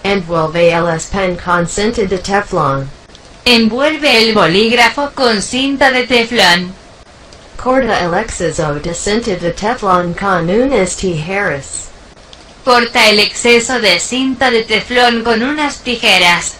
Envuelve el pen con cinta de teflón. Envuelve el bolígrafo con cinta de teflón. Corta el exceso de cinta de teflón con unas tijeras. Corta el exceso de cinta de teflón con unas tijeras.